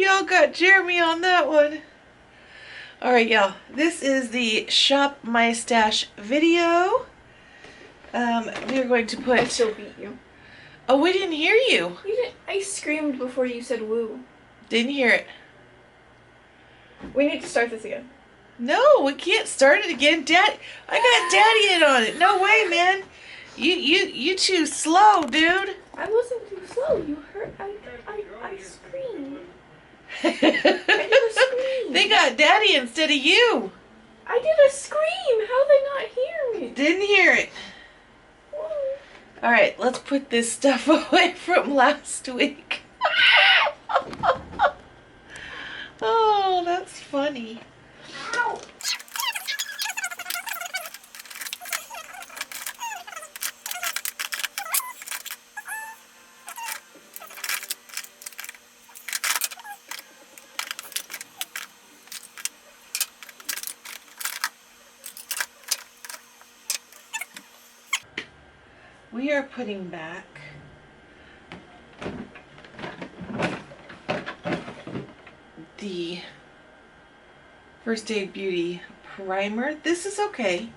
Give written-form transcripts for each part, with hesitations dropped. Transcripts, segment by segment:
Y'all got Jeremy on that one. Alright, y'all. This is the Shop My Stash video. We are going to put... I still beat you. Oh, we didn't hear you. You didn't... I screamed before you said woo. Didn't hear it. We need to start this again. No, we can't start it again. Dad, I got Daddy in on it. No way, man. You too slow, dude. I wasn't too slow. You heard... I screamed. I did a scream. They got Daddy instead of you. I did a scream. How'd they not hear me? Didn't hear it. Alright, let's put this stuff away from last week. Oh, that's funny. Ow. We are putting back the First Aid Beauty primer. This is okay.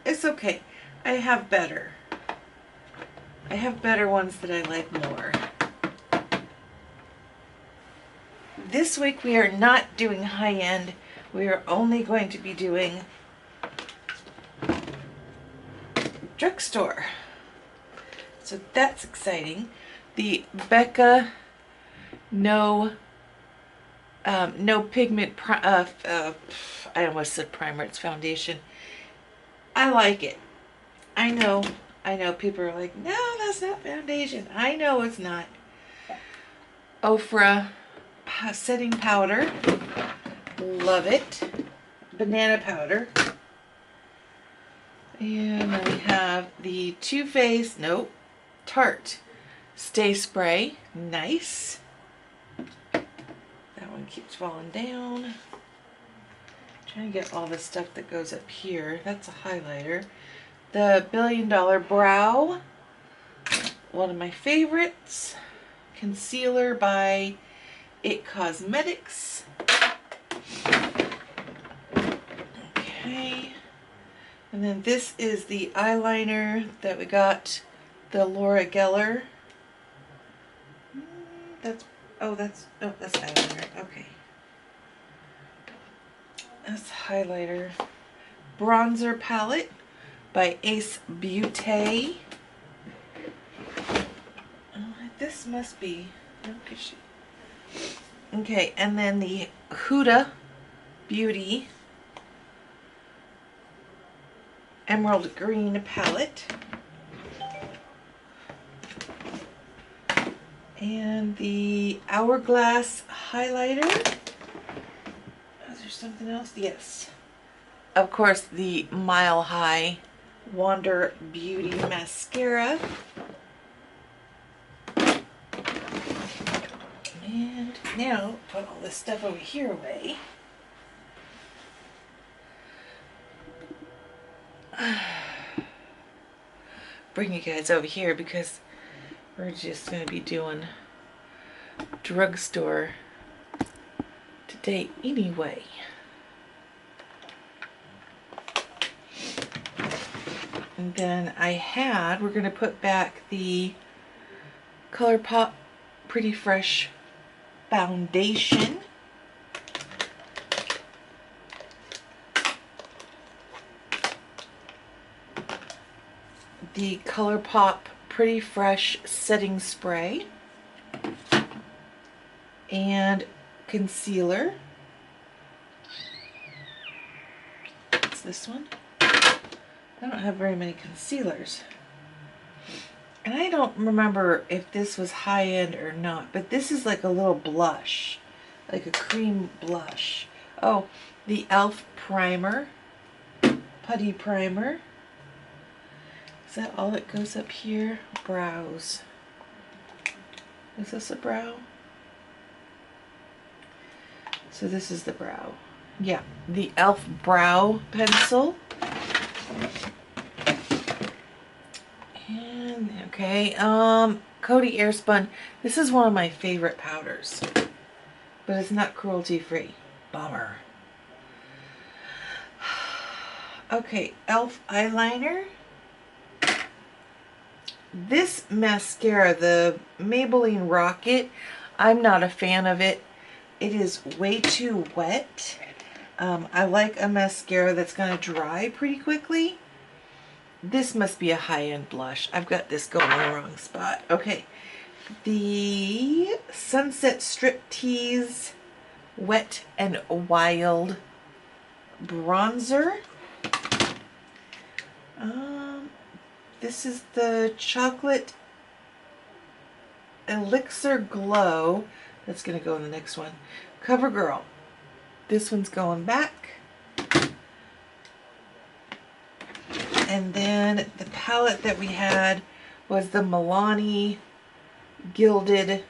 It's okay. I have better ones that I like more. This week we are not doing high-end. We are only going to be doing drugstore. So that's exciting. The Becca No Pigment I almost said primer, it's foundation. I like it. I know people are like, no, that's not foundation. I know it's not. Ofra setting powder. Love it. Banana powder. And then we have the Too Faced, Tarte Stay Spray. Nice. That one keeps falling down. Trying to get all the stuff that goes up here. That's a highlighter. The Billion Dollar Brow. One of my favorites. Concealer by CXC Cosmetics. Okay. And then this is the eyeliner that we got, the Laura Geller. That's eyeliner. Okay. That's highlighter. Bronzer palette by Ace Beauté. This must be. Okay, and then the Huda Beauty Emerald Green palette. And the Hourglass highlighter. Is there something else? Yes. Of course, the Mile High Wander Beauty mascara. And now put all this stuff over here away. Bring you guys over here because we're just going to be doing drugstore today anyway. And then we're going to put back the ColourPop Pretty Fresh foundation. The ColourPop Pretty Fresh setting spray and concealer. What's this one? I don't have very many concealers. And I don't remember if this was high-end or not, but this is like a little blush, like a cream blush. Oh, the e.l.f. primer, putty primer. Is that all that goes up here? Brows. Is this a brow? So this is the brow. Yeah, the e.l.f. brow pencil. And Okay, Coty Airspun. This is one of my favorite powders, but it's not cruelty free. Bummer. Okay, e.l.f. eyeliner. This mascara, the Maybelline Rocket, I'm not a fan of it. It is way too wet. I like a mascara that's going to dry pretty quickly. This must be a high-end blush. I've got this going in the wrong spot. Okay, the Sunset Striptease Wet and Wild bronzer. This is the Chocolate Elixir Glow. That's going to go in the next one. CoverGirl. This one's going back. And then the palette that we had was the Milani Gilded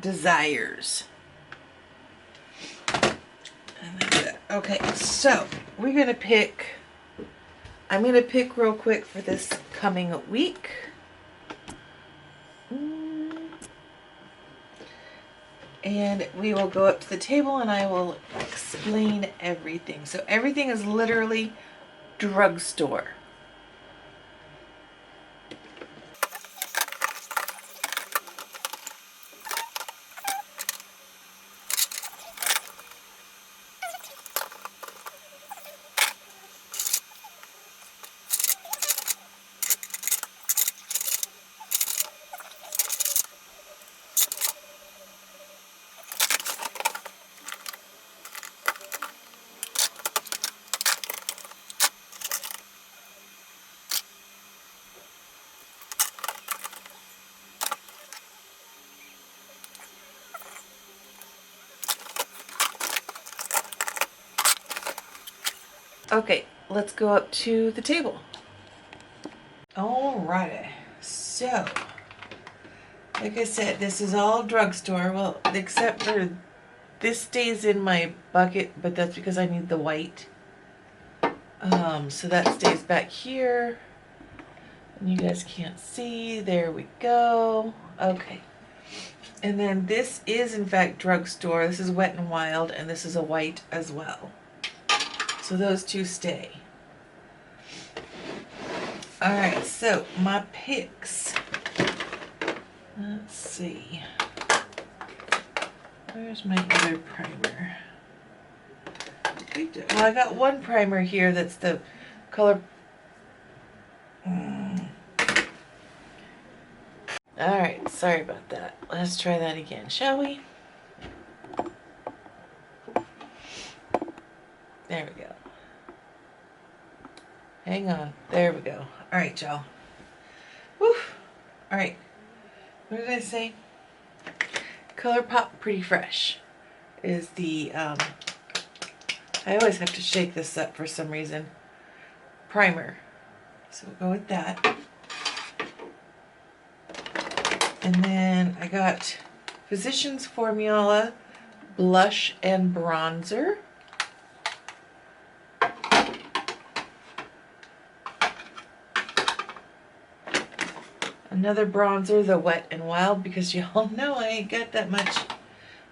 Desires. And that's it. Okay, so we're going to pick... I'm going to pick real quick for this coming week. And we will go up to the table and I will explain everything. So everything is literally drugstore. Okay, let's go up to the table. Alrighty, so, like I said, this is all drugstore, well, except for this stays in my bucket, but that's because I need the white. So that stays back here. And you guys can't see, there we go. Okay, and then this is in fact drugstore. This is Wet n Wild, and this is a white as well. So those two stay. Alright, so my picks. Let's see. Where's my other primer? Well, I got one primer here that's the color. Alright, sorry about that. Let's try that again, shall we? There we go. Hang on. There we go. Alright, y'all. Woo! Alright. What did I say? ColourPop Pretty Fresh is the, I always have to shake this up for some reason. Primer. So we'll go with that. And then I got Physicians Formula Blush and Bronzer. Another bronzer, the Wet n Wild, because y'all know I ain't got that much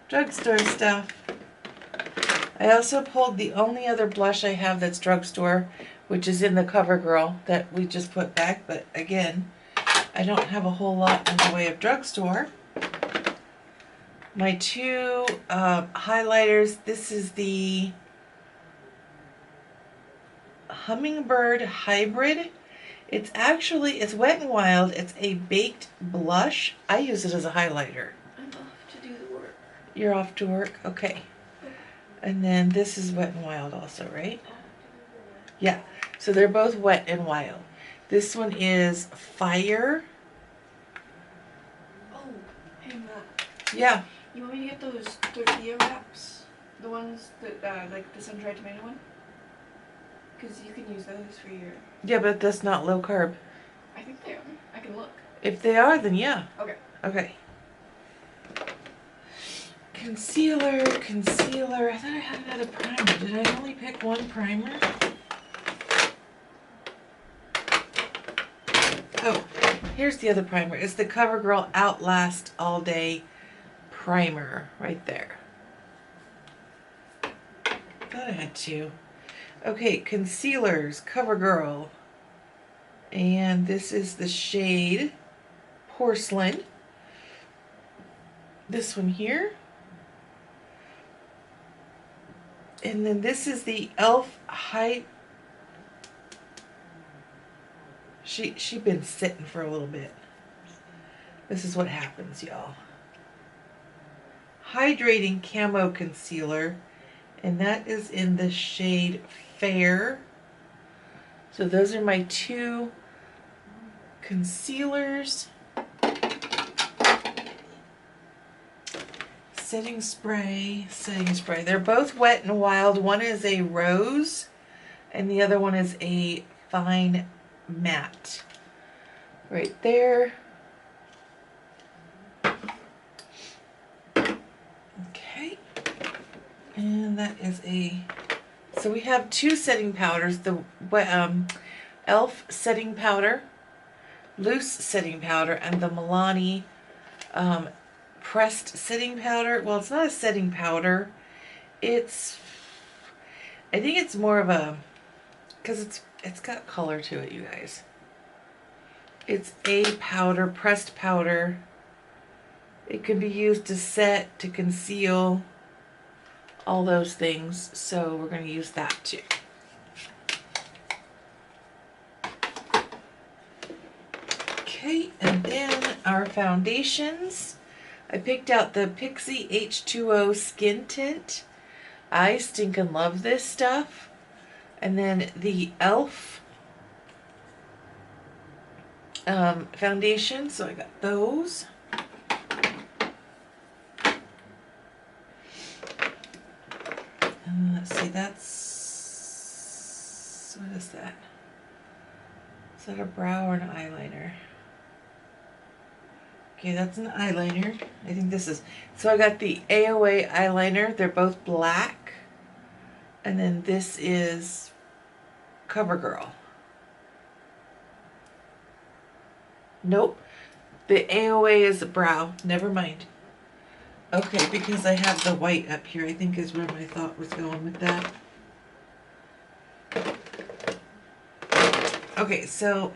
drugstore stuff. I also pulled the only other blush I have that's drugstore, which is in the CoverGirl that we just put back, but again, I don't have a whole lot in the way of drugstore. My two highlighters, this is the Hummingbird Hybrid. It's Wet n Wild. It's a baked blush. I use it as a highlighter. I'm off to do the work. You're off to work? Okay. And then this is Wet n Wild also, right? Yeah. So they're both Wet n Wild. This one is Fire. Oh, hey Matt. Yeah. You want me to get those tortilla wraps? The ones that, like the sun-dried tomato one? Because you can use those for your... Yeah, but that's not low carb. I think they are. I can look. If they are, then yeah. Okay. Okay. Concealer. I thought I had another primer. Did I only pick one primer? Oh, Here's the other primer. It's the CoverGirl Outlast All Day Primer right there. Thought I had two. Okay, concealers, CoverGirl. And this is the shade Porcelain. This one here. And then this is the e.l.f. High. She been sitting for a little bit. This is what happens, y'all. Hydrating Camo Concealer. And that is in the shade Fair. So those are my two concealers. Setting spray. They're both Wet n Wild. One is a rose and the other one is a fine matte. Right there. Okay. And that is a... So we have two setting powders. The e.l.f. setting powder, loose setting powder, and the Milani pressed setting powder. Well, it's not a setting powder. I think it's more of a, because it's got color to it, you guys. It's a powder, pressed powder. It can be used to set, to conceal, all those things. So we're going to use that too. Okay, and then our foundations. I picked out the Pixie H2O Skin Tint. I stinking love this stuff. And then the e.l.f. Foundation, so I got those. And let's see, that's... What is that? Is that a brow or an eyeliner? Okay, that's an eyeliner. I think this is... So I got the AOA eyeliner. They're both black. And then this is CoverGirl. Nope. The AOA is a brow. Never mind. Okay, because I have the white up here, I think is where my thought was going with that. Okay, so...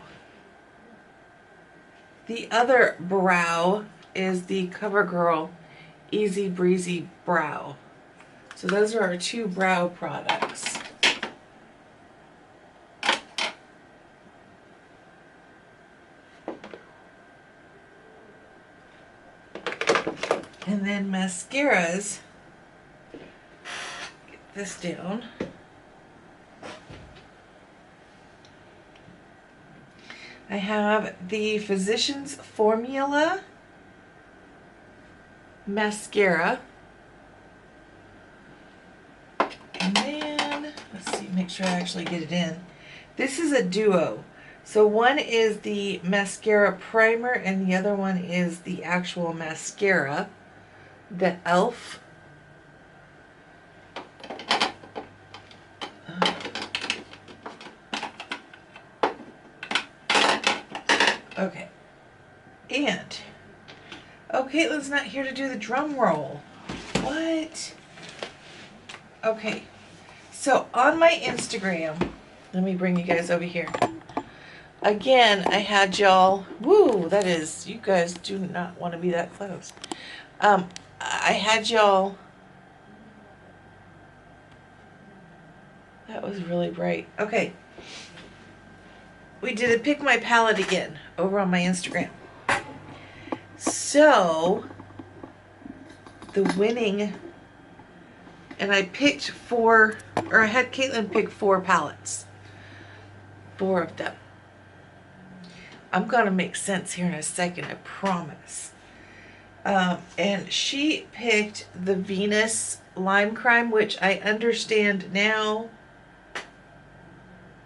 The other brow is the CoverGirl Easy Breezy Brow. So those are our two brow products. And then mascaras. Get this down. I have the Physicians Formula mascara. And then, let's see, make sure I actually get it in. This is a duo. So one is the mascara primer and the other one is the actual mascara. The e.l.f. Okay. And, oh, Caitlin's not here to do the drum roll. What? Okay. So on my Instagram, let me bring you guys over here. Again, I had y'all, woo, that is, you guys do not want to be that close. I had y'all, that was really bright. Okay. We did a Pick My Palette again over on my Instagram. So, the winning, and I picked four, or I had Caitlin pick 4 palettes. 4 of them. I'm going to make sense here in a second, I promise. And she picked the Venus Lime Crime, which I understand now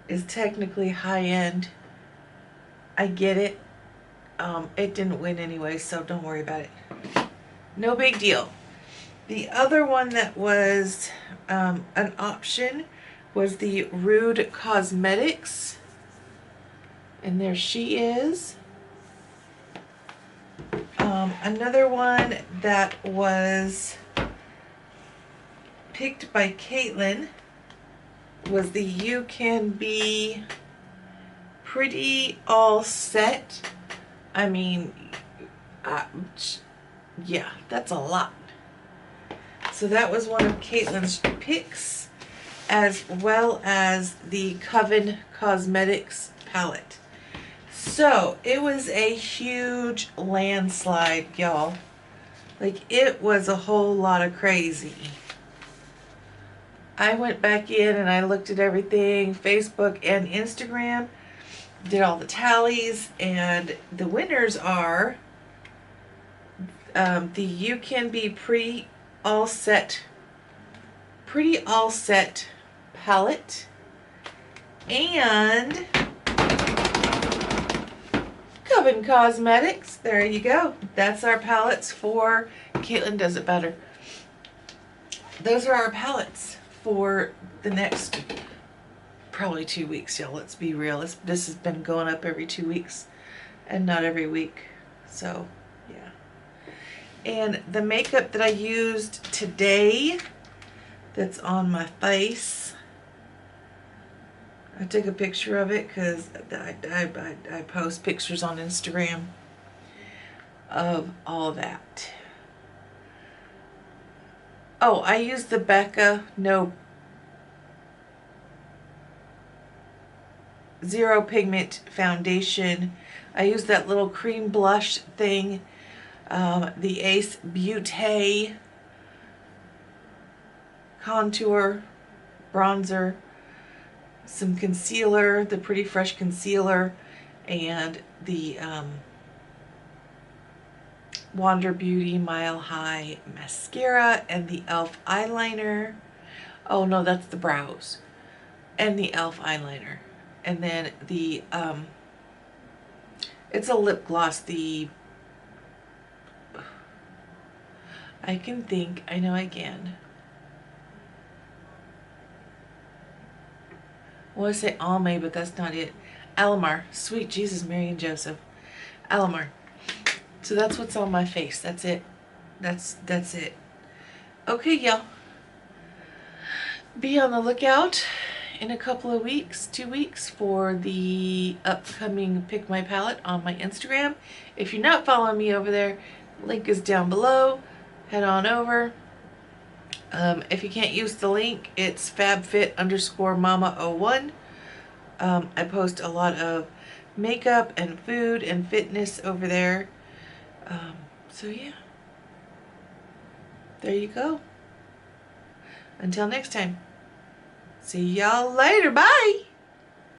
is technically high-end. I get it. It didn't win anyway, so don't worry about it. No big deal. The other one that was an option was the Rude Cosmetics. And there she is. Another one that was picked by Caitlin was the You Can Be Pretty All Set. I mean, yeah, that's a lot. So that was one of Caitlin's picks, as well as the Coven Kosmetics palette. So it was a huge landslide, y'all. Like, it was a whole lot of crazy. I went back in and I looked at everything, Facebook and Instagram, did all the tallies, and the winners are the You Can Be Pretty All Set palette, and Coven Kosmetics. There you go. That's our palettes for, Caitlin does it better. Those are our palettes for the next probably 2 weeks, y'all. Let's be real. This has been going up every 2 weeks and not every week. So, yeah. And the makeup that I used today that's on my face, I took a picture of it because I post pictures on Instagram of all that. Oh, I used the Becca Zero Pigment Foundation. I used that little cream blush thing, the Ace Beauté contour, bronzer, some concealer, the Pretty Fresh concealer, and the Wander Beauty Mile High mascara, and the e.l.f. eyeliner. Oh no, that's the brows. And the e.l.f. eyeliner. And then the, it's a lip gloss, I can think, I know I can. I want to say Almay, but that's not it. Alamar. Sweet Jesus, Mary and Joseph. Alamar. So that's what's on my face. That's it. That's it. Okay, y'all. Be on the lookout in a couple of weeks, 2 weeks, for the upcoming Pick My Palette on my Instagram. If you're not following me over there, link is down below. Head on over. If you can't use the link, it's fabfit_mama01. I post a lot of makeup and food and fitness over there. So yeah, there you go. Until next time, see y'all later. Bye.